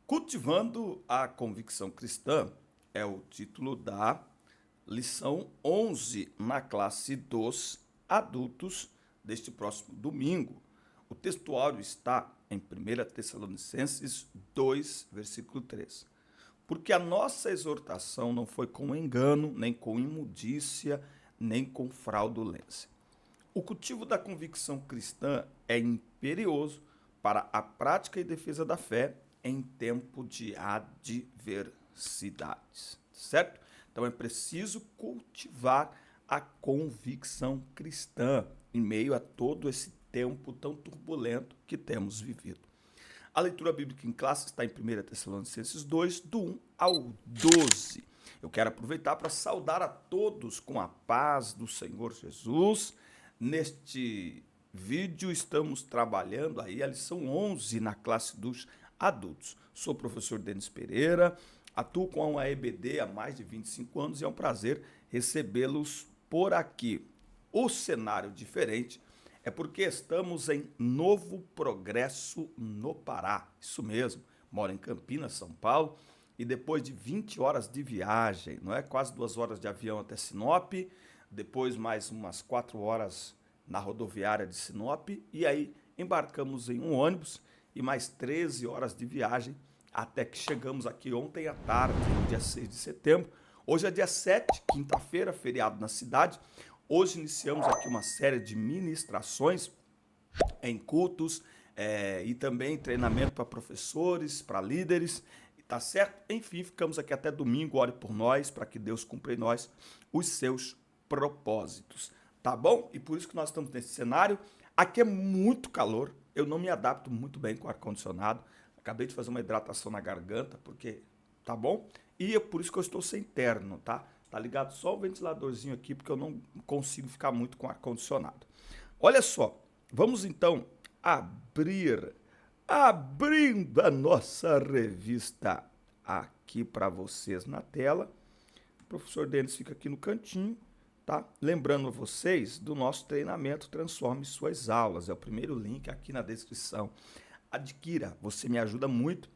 Cultivando a convicção cristã é o título da lição 11 na classe dos adultos deste próximo domingo. O textuário está em 1 Tessalonicenses 2, versículo 3. Porque a nossa exortação não foi com engano, nem com imundícia, nem com fraudulência. O cultivo da convicção cristã é imperioso para a prática e defesa da fé em tempo de adversidades, certo? Então é preciso cultivar a convicção cristã em meio a todo esse tempo tão turbulento que temos vivido. A leitura bíblica em classe está em 1 Tessalonicenses 2, do 1 ao 12. Eu quero aproveitar para saudar a todos com a paz do Senhor Jesus. Neste vídeo estamos trabalhando aí a lição 11 na classe dos adultos. Sou o professor Denis Pereira, atuo com a EBD há mais de 25 anos e é um prazer recebê-los por aqui. O cenário diferente é porque estamos em Novo Progresso, no Pará. Isso mesmo, moro em Campinas, São Paulo, e depois de 20 horas de viagem, não é? Quase 2 horas de avião até Sinop, depois mais umas 4 horas na rodoviária de Sinop, e aí embarcamos em um ônibus e mais 13 horas de viagem até que chegamos aqui ontem à tarde, no dia 6 de setembro. Hoje é dia 7, quinta-feira, feriado na cidade. Hoje iniciamos aqui uma série de ministrações em cultos e também treinamento para professores, para líderes, tá certo? Enfim, ficamos aqui até domingo, ore por nós, para que Deus cumpra em nós os seus propósitos, tá bom? E por isso que nós estamos nesse cenário. Aqui é muito calor, eu não me adapto muito bem com ar-condicionado, acabei de fazer uma hidratação na garganta, porque, tá bom? E é por isso que eu estou sem terno, tá? Tá ligado só o ventiladorzinho aqui, porque eu não consigo ficar muito com ar-condicionado. Olha só, vamos então abrindo a nossa revista aqui para vocês na tela. O professor Denis fica aqui no cantinho, tá? Lembrando a vocês do nosso treinamento Transforme Suas Aulas. É o primeiro link aqui na descrição. Adquira, você me ajuda muito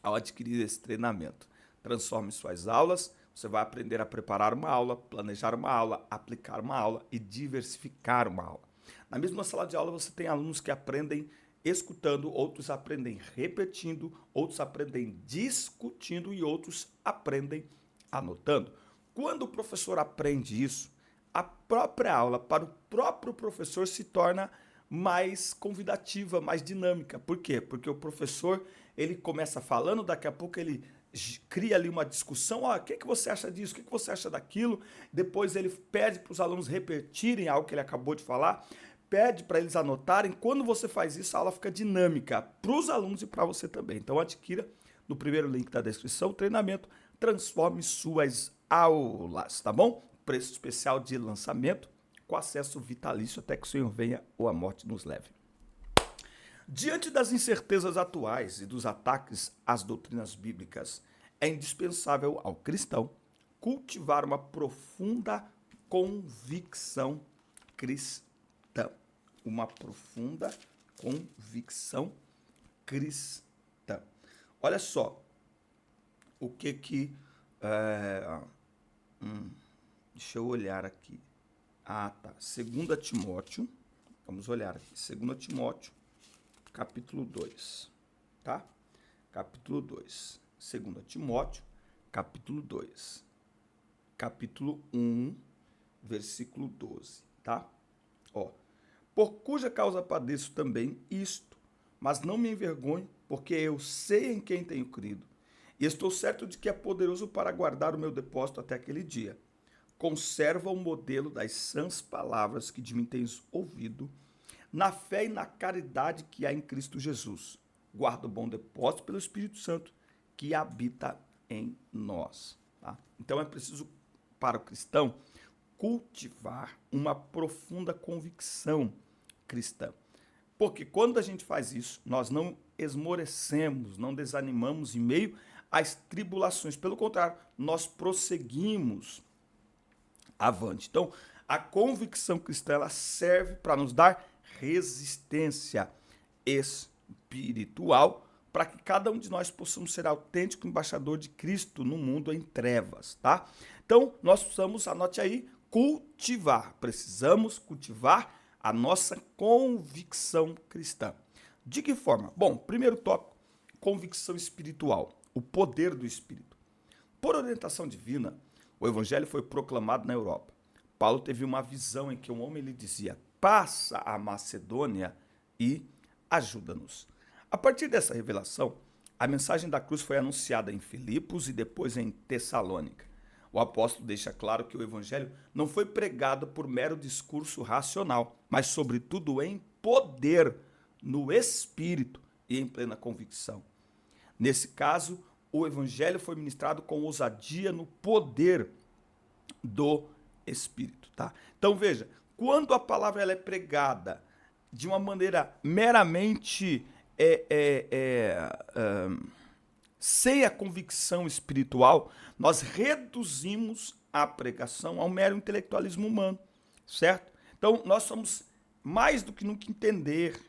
ao adquirir esse treinamento. Transforme Suas Aulas. Você vai aprender a preparar uma aula, planejar uma aula, aplicar uma aula e diversificar uma aula. Na mesma sala de aula você tem alunos que aprendem escutando, outros aprendem repetindo, outros aprendem discutindo e outros aprendem anotando. Quando o professor aprende isso, a própria aula para o próprio professor se torna mais convidativa, mais dinâmica. Por quê? Porque o professor ele começa falando, daqui a pouco ele cria ali uma discussão, o que você acha disso, o que você acha daquilo, depois ele pede para os alunos repetirem algo que ele acabou de falar, pede para eles anotarem. Quando você faz isso, a aula fica dinâmica para os alunos e para você também. Então adquira no primeiro link da descrição o treinamento Transforme Suas Aulas, tá bom? Preço especial de lançamento com acesso vitalício até que o Senhor venha ou a morte nos leve. Diante das incertezas atuais e dos ataques às doutrinas bíblicas, é indispensável ao cristão cultivar uma profunda convicção cristã. Uma profunda convicção cristã. Olha só o que deixa eu olhar aqui. Ah, tá. 2 Timóteo. Vamos olhar aqui. 2 Timóteo. Capítulo 2, tá? Capítulo 2. 2 Timóteo, capítulo 2. Capítulo 1, versículo 12, tá? Ó. Por cuja causa padeço também isto, mas não me envergonho, porque eu sei em quem tenho crido, e estou certo de que é poderoso para guardar o meu depósito até aquele dia. Conserva o modelo das sãs palavras que de mim tens ouvido, na fé e na caridade que há em Cristo Jesus. Guarda o bom depósito pelo Espírito Santo que habita em nós. Tá? Então é preciso, para o cristão, cultivar uma profunda convicção cristã. Porque quando a gente faz isso, nós não esmorecemos, não desanimamos em meio às tribulações. Pelo contrário, nós prosseguimos avante. Então, a convicção cristã ela serve para nos dar resistência espiritual para que cada um de nós possamos ser autêntico embaixador de Cristo no mundo em trevas, tá? Então, nós precisamos, anote aí, cultivar. Precisamos cultivar a nossa convicção cristã. De que forma? Bom, primeiro tópico, convicção espiritual, o poder do Espírito. Por orientação divina, o evangelho foi proclamado na Europa. Paulo teve uma visão em que um homem lhe dizia: passa a Macedônia e ajuda-nos. A partir dessa revelação, a mensagem da cruz foi anunciada em Filipos e depois em Tessalônica. O apóstolo deixa claro que o evangelho não foi pregado por mero discurso racional, mas sobretudo em poder, no Espírito e em plena convicção. Nesse caso, o evangelho foi ministrado com ousadia no poder do Espírito, tá? Então veja, quando a palavra ela é pregada de uma maneira meramente sem a convicção espiritual, nós reduzimos a pregação ao mero intelectualismo humano, certo? Então nós somos mais do que nunca entender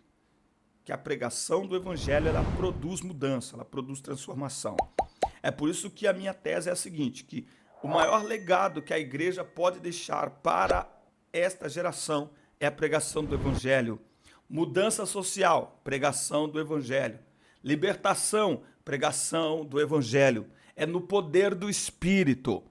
que a pregação do evangelho ela produz mudança, ela produz transformação. É por isso que a minha tese é a seguinte, que o maior legado que a igreja pode deixar para esta geração é a pregação do evangelho. Mudança social, pregação do evangelho. Libertação, pregação do evangelho. É no poder do Espírito.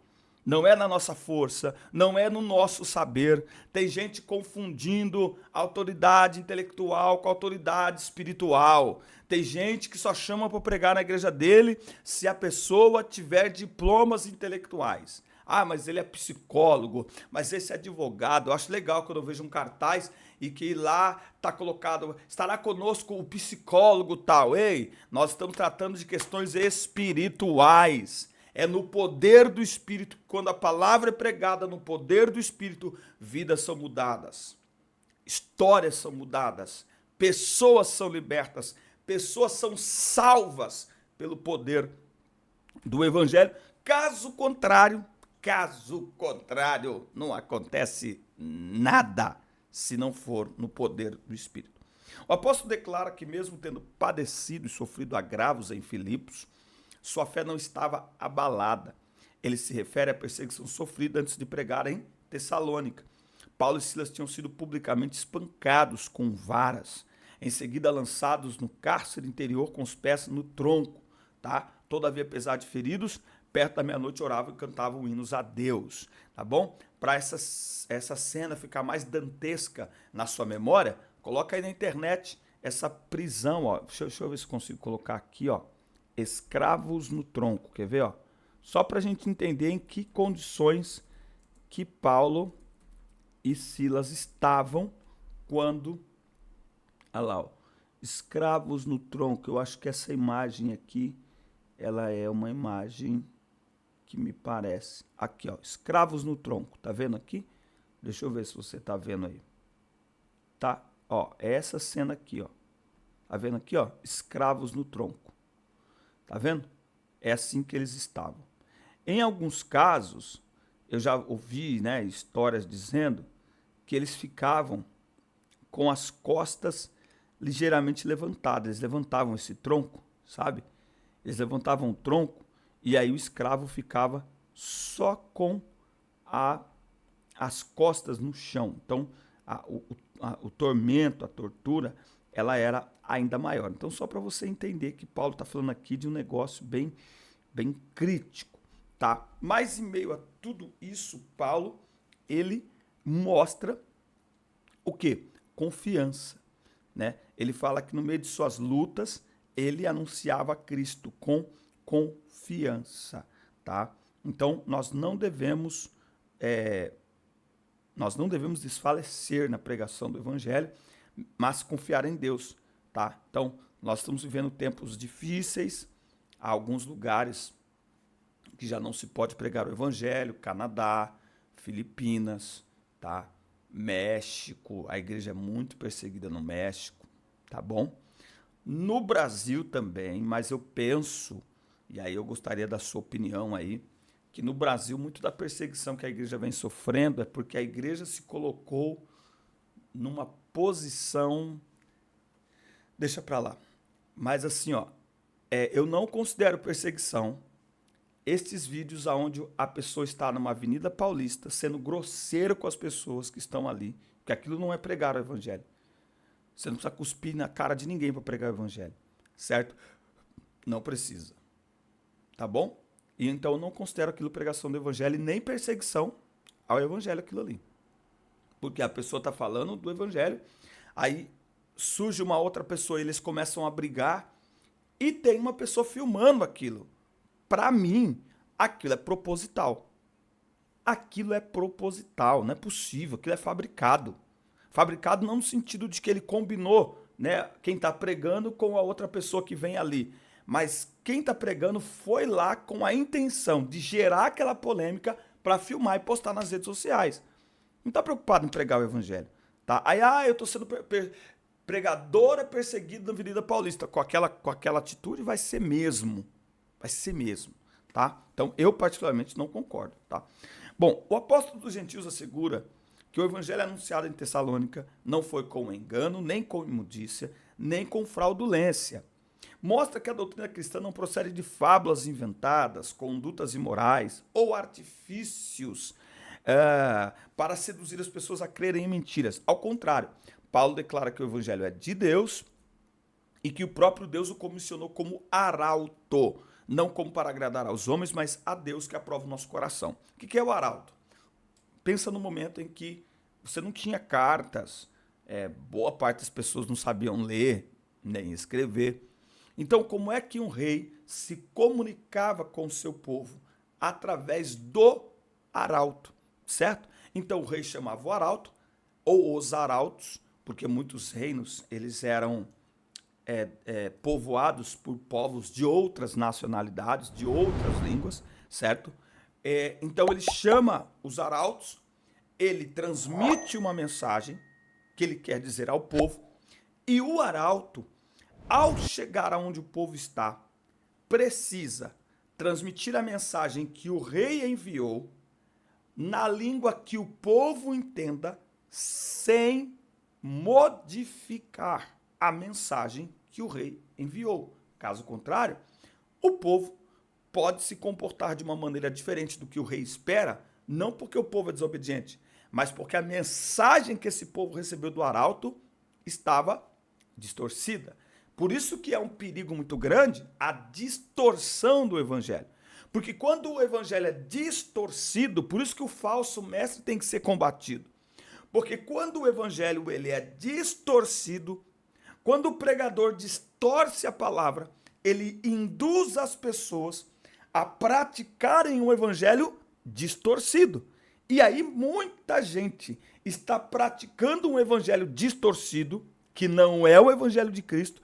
Não é na nossa força, não é no nosso saber. Tem gente confundindo autoridade intelectual com autoridade espiritual. Tem gente que só chama para pregar na igreja dele se a pessoa tiver diplomas intelectuais. Ah, mas ele é psicólogo, mas esse é advogado. Eu acho legal quando eu vejo um cartaz e que lá está colocado, estará conosco o psicólogo tal. Ei, nós estamos tratando de questões espirituais. É no poder do Espírito, quando a palavra é pregada no poder do Espírito, vidas são mudadas, histórias são mudadas, pessoas são libertas, pessoas são salvas pelo poder do Evangelho. Caso contrário, não acontece nada se não for no poder do Espírito. O apóstolo declara que mesmo tendo padecido e sofrido agravos em Filipos, sua fé não estava abalada. Ele se refere à perseguição sofrida antes de pregar em Tessalônica. Paulo e Silas tinham sido publicamente espancados com varas, em seguida lançados no cárcere interior com os pés no tronco, tá? Todavia, apesar de feridos, perto da meia-noite oravam e cantavam hinos a Deus, tá bom? Para essa cena ficar mais dantesca na sua memória, coloca aí na internet essa prisão, ó. Deixa eu ver se consigo colocar aqui, ó. Escravos no tronco, quer ver, ó? Só para a gente entender em que condições que Paulo e Silas estavam quando, olha lá, ó, escravos no tronco. Eu acho que essa imagem aqui, ela é uma imagem que me parece, aqui, ó, escravos no tronco, tá vendo aqui? Deixa eu ver se você tá vendo aí, tá? Ó, é essa cena aqui, ó, tá vendo aqui, ó, escravos no tronco. Tá vendo? É assim que eles estavam. Em alguns casos, eu já ouvi, né, histórias dizendo que eles ficavam com as costas ligeiramente levantadas. Eles levantavam esse tronco, sabe? Eles levantavam o tronco e aí o escravo ficava só com as costas no chão. Então, o tormento, a tortura, ela era ainda maior. Então, só para você entender que Paulo está falando aqui de um negócio bem crítico, tá? Mas em meio a tudo isso, Paulo, ele mostra o quê? Confiança, né? Ele fala que no meio de suas lutas, ele anunciava Cristo com confiança, tá? Então, nós não devemos desfalecer na pregação do evangelho, mas confiar em Deus, tá? Então, nós estamos vivendo tempos difíceis, há alguns lugares que já não se pode pregar o evangelho, Canadá, Filipinas, tá? México, a igreja é muito perseguida no México, tá bom? No Brasil também, mas eu penso, e aí eu gostaria da sua opinião aí, que no Brasil muito da perseguição que a igreja vem sofrendo é porque a igreja se colocou numa posição, deixa pra lá, mas assim, ó, eu não considero perseguição estes vídeos onde a pessoa está numa avenida paulista sendo grosseiro com as pessoas que estão ali, porque aquilo não é pregar o evangelho. Você não precisa cuspir na cara de ninguém para pregar o evangelho, certo? Não precisa, tá bom? E então eu não considero aquilo pregação do evangelho e nem perseguição ao evangelho aquilo ali. Porque a pessoa está falando do evangelho, aí surge uma outra pessoa, eles começam a brigar e tem uma pessoa filmando aquilo. Para mim, aquilo é proposital. Aquilo é proposital, não é possível, aquilo é fabricado. Fabricado não no sentido de que ele combinou, né, quem está pregando com a outra pessoa que vem ali. Mas quem está pregando foi lá com a intenção de gerar aquela polêmica para filmar e postar nas redes sociais. Não está preocupado em pregar o evangelho. Tá? Aí, eu estou sendo pregadora perseguido na Avenida Paulista. Com aquela atitude vai ser mesmo. Vai ser mesmo, tá? Então, eu particularmente não concordo, tá? Bom, o apóstolo dos gentios assegura que o evangelho anunciado em Tessalônica não foi com engano, nem com imundícia, nem com fraudulência. Mostra que a doutrina cristã não procede de fábulas inventadas, condutas imorais ou artifícios para seduzir as pessoas a crerem em mentiras. Ao contrário, Paulo declara que o evangelho é de Deus e que o próprio Deus o comissionou como arauto, não como para agradar aos homens, mas a Deus que aprova o nosso coração. O que é o arauto? Pensa no momento em que você não tinha cartas, boa parte das pessoas não sabiam ler nem escrever. Então, como é que um rei se comunicava com o seu povo? Através do arauto, certo? Então, o rei chamava o arauto, ou os arautos, porque muitos reinos eles eram povoados por povos de outras nacionalidades, de outras línguas, certo? Então ele chama os arautos, ele transmite uma mensagem que ele quer dizer ao povo, e o arauto, ao chegar aonde o povo está, precisa transmitir a mensagem que o rei enviou na língua que o povo entenda, sem modificar a mensagem que o rei enviou. Caso contrário, o povo pode se comportar de uma maneira diferente do que o rei espera, não porque o povo é desobediente, mas porque a mensagem que esse povo recebeu do arauto estava distorcida. Por isso que é um perigo muito grande a distorção do evangelho. Porque quando o evangelho é distorcido, por isso que o falso mestre tem que ser combatido. Porque quando o evangelho ele é distorcido, quando o pregador distorce a palavra, ele induz as pessoas a praticarem um evangelho distorcido. E aí muita gente está praticando um evangelho distorcido, que não é o evangelho de Cristo,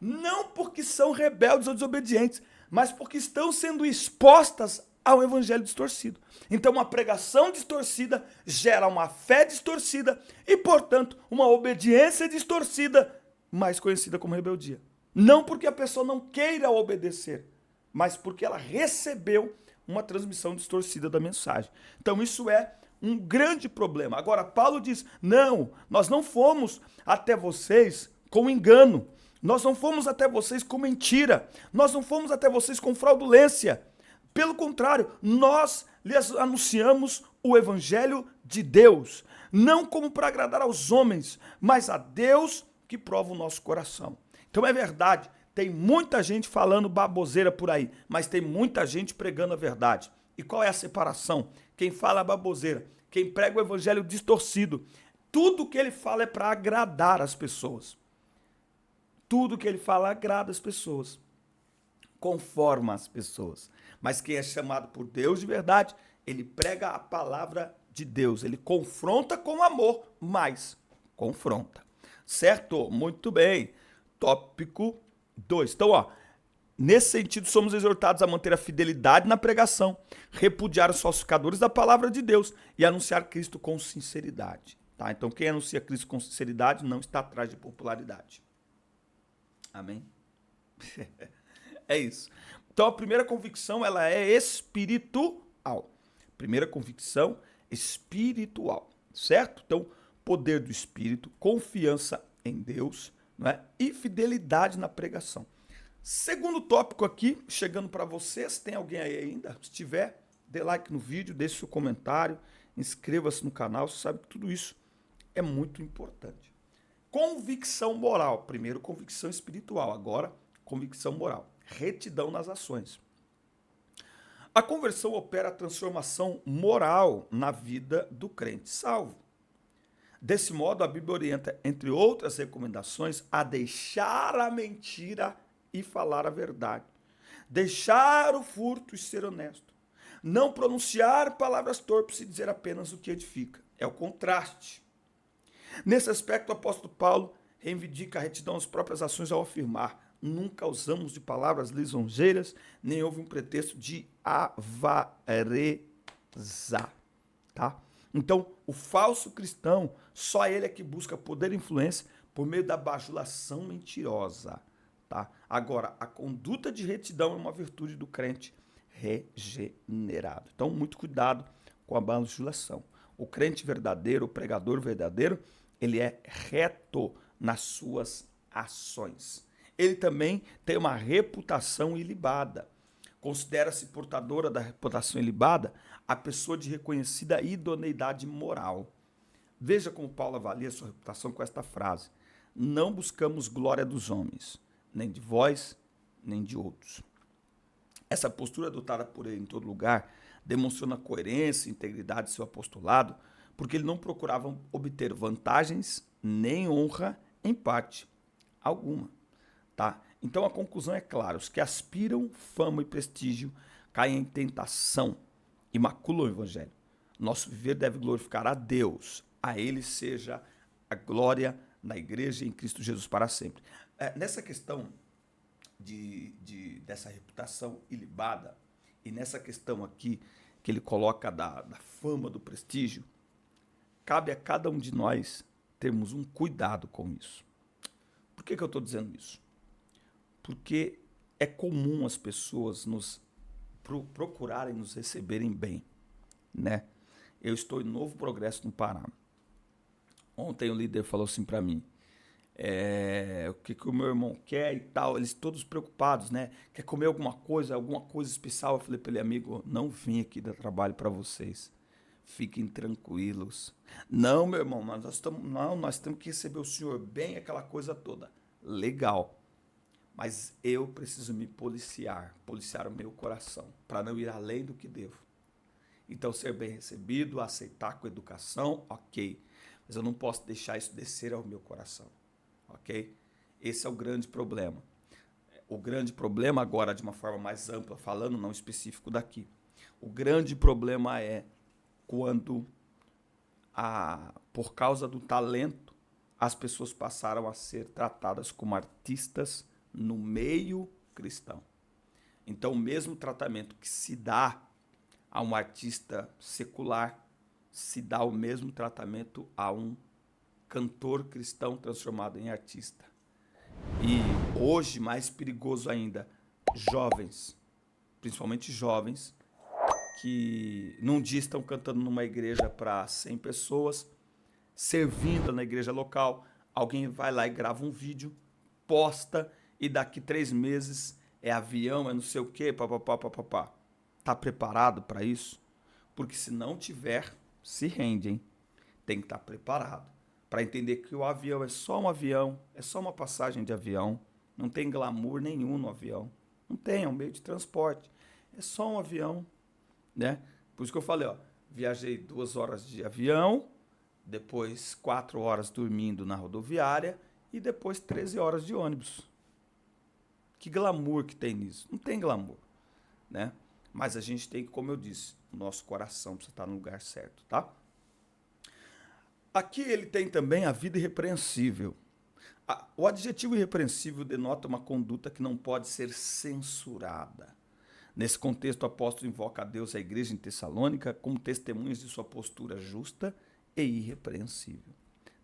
não porque são rebeldes ou desobedientes, mas porque estão sendo expostas ao evangelho distorcido. Então uma pregação distorcida gera uma fé distorcida e, portanto, uma obediência distorcida, mais conhecida como rebeldia. Não porque a pessoa não queira obedecer, mas porque ela recebeu uma transmissão distorcida da mensagem. Então isso é um grande problema. Agora, Paulo diz, não, nós não fomos até vocês com engano, nós não fomos até vocês com mentira, nós não fomos até vocês com fraudulência. Pelo contrário, nós lhes anunciamos o evangelho de Deus, não como para agradar aos homens, mas a Deus que prova o nosso coração. Então é verdade, tem muita gente falando baboseira por aí, mas tem muita gente pregando a verdade. E qual é a separação? Quem fala baboseira, quem prega o evangelho distorcido, tudo que ele fala é para agradar as pessoas. Tudo que ele fala agrada as pessoas, conforma as pessoas. Mas quem é chamado por Deus de verdade, ele prega a palavra de Deus, ele confronta com amor, mas confronta. Certo? Muito bem. Tópico 2. Então, nesse sentido, somos exortados a manter a fidelidade na pregação, repudiar os falsificadores da palavra de Deus e anunciar Cristo com sinceridade. Tá? Então, quem anuncia Cristo com sinceridade não está atrás de popularidade. Amém? É isso. Então, a primeira convicção, ela é espiritual. Primeira convicção espiritual, certo? Então, poder do Espírito, confiança em Deus, não é? E fidelidade na pregação. Segundo tópico aqui, chegando para vocês, tem alguém aí ainda? Se tiver, dê like no vídeo, deixe seu comentário, inscreva-se no canal, você sabe que tudo isso é muito importante. Convicção moral. Primeiro, convicção espiritual. Agora, convicção moral. Retidão nas ações. A conversão opera a transformação moral na vida do crente salvo. Desse modo, a Bíblia orienta, entre outras recomendações, a deixar a mentira e falar a verdade. Deixar o furto e ser honesto. Não pronunciar palavras torpes e dizer apenas o que edifica. É o contraste. Nesse aspecto, o apóstolo Paulo reivindica a retidão às próprias ações ao afirmar: nunca usamos de palavras lisonjeiras, nem houve um pretexto de avareza. Tá? Então, o falso cristão, só ele é que busca poder e influência por meio da bajulação mentirosa. Tá? Agora, a conduta de retidão é uma virtude do crente regenerado. Então, muito cuidado com a bajulação. O crente verdadeiro, o pregador verdadeiro, ele é reto nas suas ações. Ele também tem uma reputação ilibada. Considera-se portadora da reputação ilibada a pessoa de reconhecida idoneidade moral. Veja como Paulo avalia sua reputação com esta frase: não buscamos glória dos homens, nem de vós, nem de outros. Essa postura adotada por ele em todo lugar demonstrou a coerência e integridade de seu apostolado, porque ele não procurava obter vantagens nem honra em parte alguma. Tá? Então a conclusão é clara: os que aspiram fama e prestígio caem em tentação e maculam o evangelho. Nosso viver deve glorificar a Deus, a ele seja a glória na igreja e em Cristo Jesus para sempre. Nessa questão dessa reputação ilibada, e nessa questão aqui que ele coloca da fama, do prestígio, cabe a cada um de nós termos um cuidado com isso. Por que eu estou dizendo isso? Porque é comum as pessoas nos procurarem nos receberem bem, né? Eu estou em Novo Progresso no Pará. Ontem o líder falou assim para mim: o que o meu irmão quer e tal, eles todos preocupados, né? Quer comer alguma coisa especial? Eu falei para ele: amigo, não vim aqui dar trabalho para vocês. Fiquem tranquilos. Não, meu irmão, mas nós temos que receber o senhor bem, aquela coisa toda. Legal. Mas eu preciso me policiar o meu coração, para não ir além do que devo. Então, ser bem recebido, aceitar com educação, ok. Mas eu não posso deixar isso descer ao meu coração, ok? Esse é o grande problema. O grande problema, agora de uma forma mais ampla, falando, não específico daqui. O grande problema é quando, por causa do talento, as pessoas passaram a ser tratadas como artistas no meio cristão. Então, o mesmo tratamento que se dá a um artista secular, se dá o mesmo tratamento a um cantor cristão transformado em artista. E hoje, mais perigoso ainda, jovens, principalmente jovens, que num dia estão cantando numa igreja para 100 pessoas, servindo na igreja local, alguém vai lá e grava um vídeo, posta, e daqui 3 meses é avião, é não sei o quê, papapá. Tá preparado para isso? Porque se não tiver, se rende, hein? Tem que estar preparado para entender que o avião é só um avião, é só uma passagem de avião, não tem glamour nenhum no avião, não tem, é um meio de transporte, é só um avião, né? Por isso que eu falei, ó, viajei 2 horas de avião, depois 4 horas dormindo na rodoviária e depois 13 horas de ônibus. Que glamour que tem nisso? Não tem glamour, né? Mas a gente tem que, como eu disse, o nosso coração precisa estar no lugar certo, tá? Aqui ele tem também a vida irrepreensível. O adjetivo irrepreensível denota uma conduta que não pode ser censurada. Nesse contexto, o apóstolo invoca a Deus e a igreja em Tessalônica como testemunhas de sua postura justa e irrepreensível.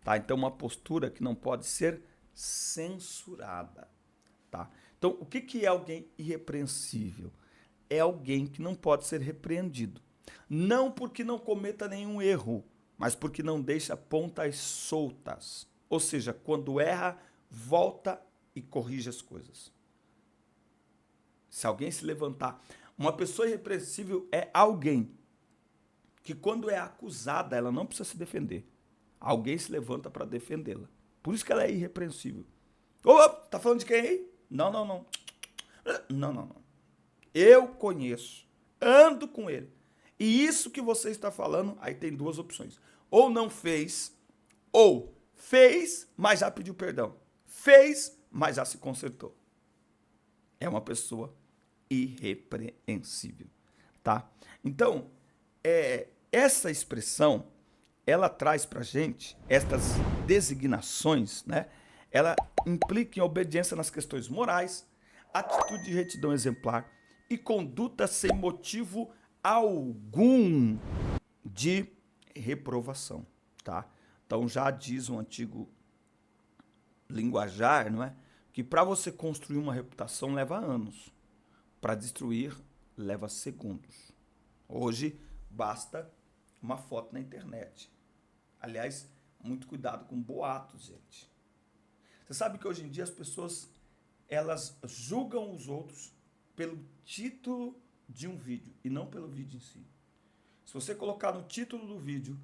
Tá? Então, uma postura que não pode ser censurada. Tá? Então, o que é alguém irrepreensível? É alguém que não pode ser repreendido. Não porque não cometa nenhum erro, mas porque não deixa pontas soltas. Ou seja, quando erra, volta e corrige as coisas. Se alguém se levantar, uma pessoa irrepreensível é alguém que quando é acusada, ela não precisa se defender. Alguém se levanta para defendê-la. Por isso que ela é irrepreensível. Ô, tá falando de quem aí? Não, não, não. Não, não, não. Eu conheço, ando com ele. E isso que você está falando, aí tem duas opções. Ou não fez, ou fez, mas já pediu perdão. Fez, mas já se consertou. É uma pessoa irrepreensível, tá? Então, essa expressão, ela traz pra gente estas designações, né? Ela implica em obediência nas questões morais, atitude de retidão exemplar e conduta sem motivo algum de reprovação, tá? Então já diz um antigo linguajar, não é? Que para você construir uma reputação leva anos, para destruir leva segundos. Hoje basta uma foto na internet. Aliás, muito cuidado com boatos, gente. Você sabe que hoje em dia as pessoas elas julgam os outros pelo título de um vídeo e não pelo vídeo em si. Se você colocar no título do vídeo,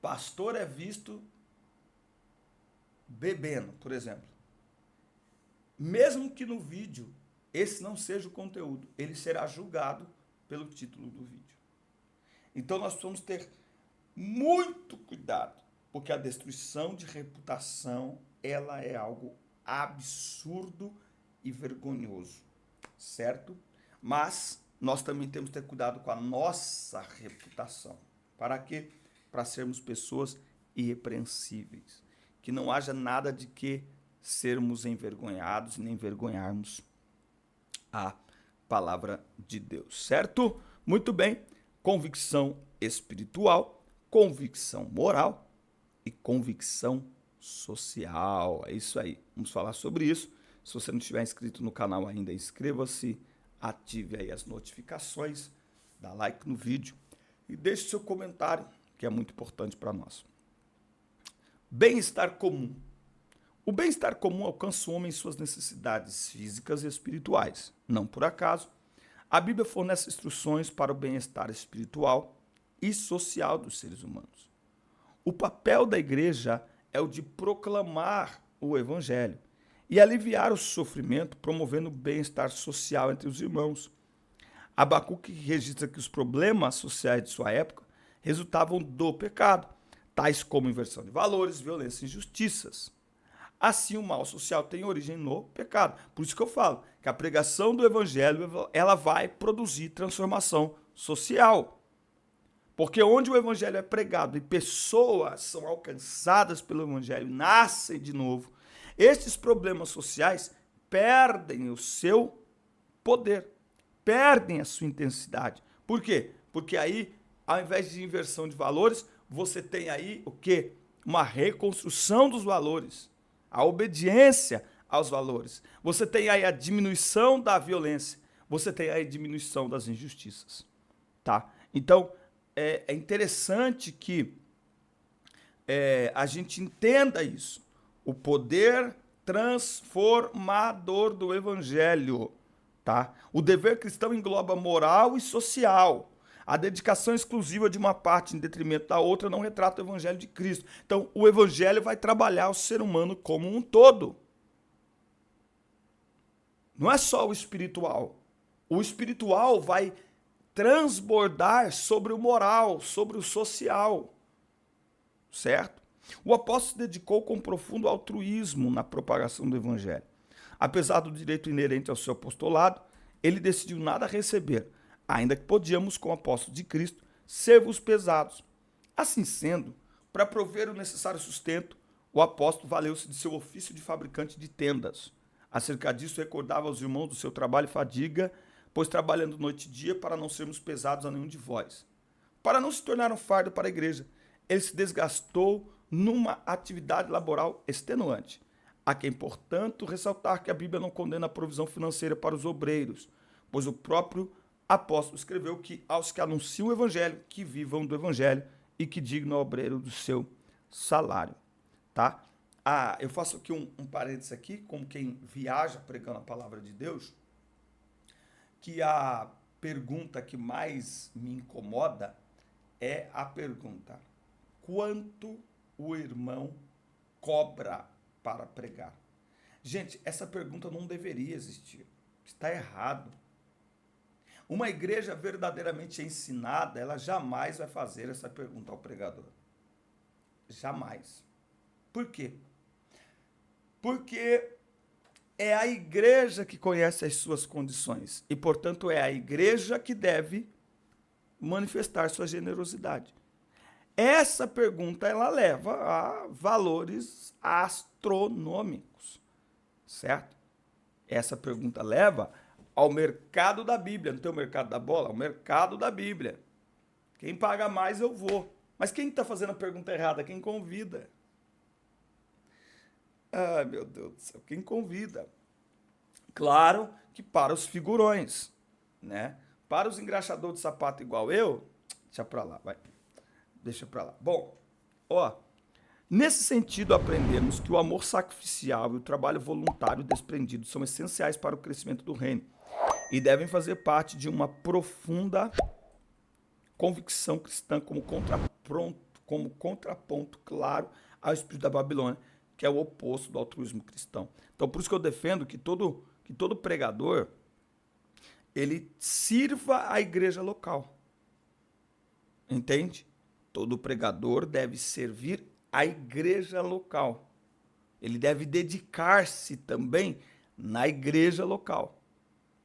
pastor é visto bebendo, por exemplo, mesmo que no vídeo esse não seja o conteúdo, ele será julgado pelo título do vídeo. Então nós precisamos ter muito cuidado, porque a destruição de reputação, ela é algo absurdo e vergonhoso, certo? Mas nós também temos que ter cuidado com a nossa reputação. Para quê? Para sermos pessoas irrepreensíveis. Que não haja nada de que sermos envergonhados e nem envergonharmos a palavra de Deus, certo? Muito bem. Convicção espiritual, convicção moral e convicção social. É isso aí. Vamos falar sobre isso. Se você não estiver inscrito no canal ainda, inscreva-se, ative aí as notificações, dá like no vídeo e deixe seu comentário, que é muito importante para nós. Bem-estar comum. O bem-estar comum alcança o homem em suas necessidades físicas e espirituais. Não por acaso, a Bíblia fornece instruções para o bem-estar espiritual e social dos seres humanos. O papel da igreja é o de proclamar o evangelho e aliviar o sofrimento, promovendo o bem-estar social entre os irmãos. Abacuque registra que os problemas sociais de sua época resultavam do pecado, tais como inversão de valores, violência e injustiças. Assim, o mal social tem origem no pecado. Por isso que eu falo que a pregação do evangelho ela vai produzir transformação social. Porque onde o evangelho é pregado e pessoas são alcançadas pelo evangelho, nascem de novo, estes problemas sociais perdem o seu poder, perdem a sua intensidade. Por quê? Porque aí, ao invés de inversão de valores, você tem aí o quê? Uma reconstrução dos valores, a obediência aos valores. Você tem aí a diminuição da violência, você tem aí a diminuição das injustiças, tá? Então, é interessante que a gente entenda isso. O poder transformador do evangelho, tá? O dever cristão engloba moral e social. A dedicação exclusiva de uma parte em detrimento da outra não retrata o evangelho de Cristo. Então, o evangelho vai trabalhar o ser humano como um todo. Não é só o espiritual. O espiritual vai transbordar sobre o moral, sobre o social, certo? O apóstolo se dedicou com profundo altruísmo na propagação do evangelho. Apesar do direito inerente ao seu apostolado, ele decidiu nada receber, ainda que podíamos, como apóstolo de Cristo, ser-vos pesados. Assim sendo, para prover o necessário sustento, o apóstolo valeu-se de seu ofício de fabricante de tendas. Acerca disso, recordava aos irmãos do seu trabalho e fadiga, pois trabalhando noite e dia para não sermos pesados a nenhum de vós. Para não se tornar um fardo para a igreja, ele se desgastou numa atividade laboral extenuante. Há quem, portanto, ressaltar que a Bíblia não condena a provisão financeira para os obreiros, pois o próprio apóstolo escreveu que aos que anunciam o evangelho, que vivam do evangelho e que digam ao obreiro do seu salário, tá? Eu faço aqui um parênteses aqui, como quem viaja pregando a palavra de Deus. que a pergunta que mais me incomoda é a pergunta: quanto o irmão cobra para pregar? Gente, essa pergunta não deveria existir. Está errado. Uma igreja verdadeiramente ensinada, ela jamais vai fazer essa pergunta ao pregador. Jamais. Por quê? Porque é a igreja que conhece as suas condições e, portanto, é a igreja que deve manifestar sua generosidade. Essa pergunta ela leva a valores astronômicos, certo? Essa pergunta leva ao mercado da Bíblia. Não tem o mercado da bola? É o mercado da Bíblia. Quem paga mais, eu vou. Mas quem está fazendo a pergunta errada? Quem convida. Ai, meu Deus do céu, quem convida? Claro que para os figurões, né? Para os engraxadores de sapato igual eu, deixa pra lá, vai. Deixa pra lá. Bom, ó, nesse sentido aprendemos que o amor sacrificial e o trabalho voluntário desprendido são essenciais para o crescimento do reino e devem fazer parte de uma profunda convicção cristã como contraponto claro ao espírito da Babilônia, que é o oposto do altruísmo cristão. Então, por isso que eu defendo que todo pregador ele sirva a igreja local. Entende? Todo pregador deve servir a igreja local. Ele deve dedicar-se também na igreja local.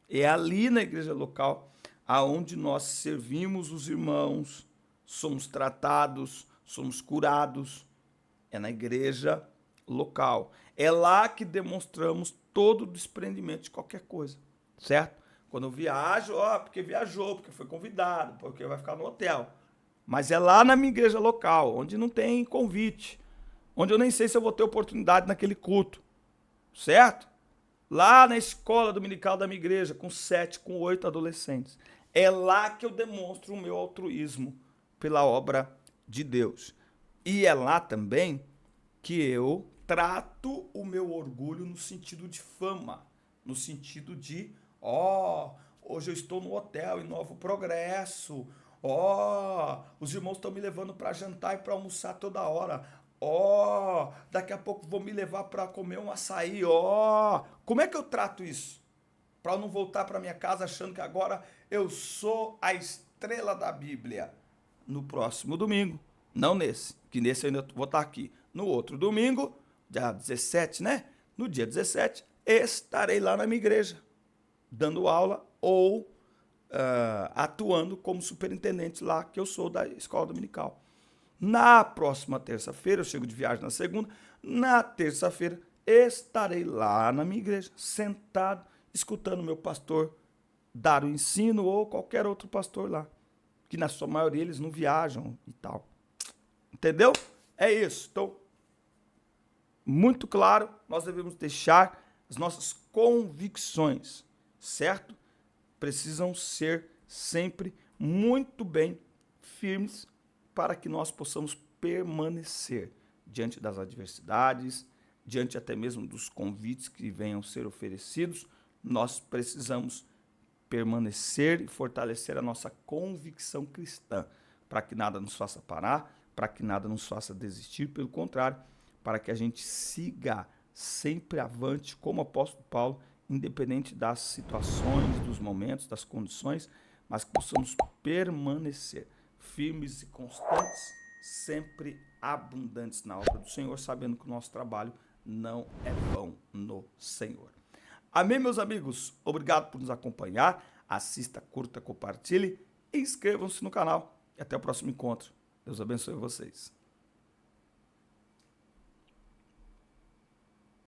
É ali na igreja local aonde nós servimos os irmãos, somos tratados, somos curados. É na igreja local. É lá que demonstramos todo o desprendimento de qualquer coisa, certo? Quando eu viajo, porque viajou, porque foi convidado, porque vai ficar no hotel. Mas é lá na minha igreja local, onde não tem convite, onde eu nem sei se eu vou ter oportunidade naquele culto, certo? Lá na escola dominical da minha igreja, com 7, com 8 adolescentes. É lá que eu demonstro o meu altruísmo pela obra de Deus. E é lá também que eu trato o meu orgulho no sentido de fama, no sentido de, hoje eu estou no hotel em Novo Progresso, os irmãos estão me levando para jantar e para almoçar toda hora, daqui a pouco vou me levar para comer um açaí, como é que eu trato isso? Para eu não voltar para minha casa achando que agora eu sou a estrela da Bíblia. No próximo domingo, não nesse, que nesse eu ainda vou estar aqui. No outro domingo, dia 17, né? No dia 17, estarei lá na minha igreja, dando aula ou atuando como superintendente lá, que eu sou da escola dominical. Na próxima terça-feira, eu chego de viagem na segunda, na terça-feira estarei lá na minha igreja, sentado, escutando meu pastor dar o ensino ou qualquer outro pastor lá, que na sua maioria eles não viajam e tal. Entendeu? É isso. Então, muito claro, nós devemos deixar as nossas convicções, certo? Precisam ser sempre muito bem firmes para que nós possamos permanecer diante das adversidades, diante até mesmo dos convites que venham ser oferecidos. Nós precisamos permanecer e fortalecer a nossa convicção cristã, para que nada nos faça parar, para que nada nos faça desistir, pelo contrário, para que a gente siga sempre avante como o apóstolo Paulo, independente das situações, dos momentos, das condições, mas que possamos permanecer firmes e constantes, sempre abundantes na obra do Senhor, sabendo que o nosso trabalho não é vão no Senhor. Amém, meus amigos? Obrigado por nos acompanhar. Assista, curta, compartilhe e inscrevam-se no canal. E até o próximo encontro. Deus abençoe vocês.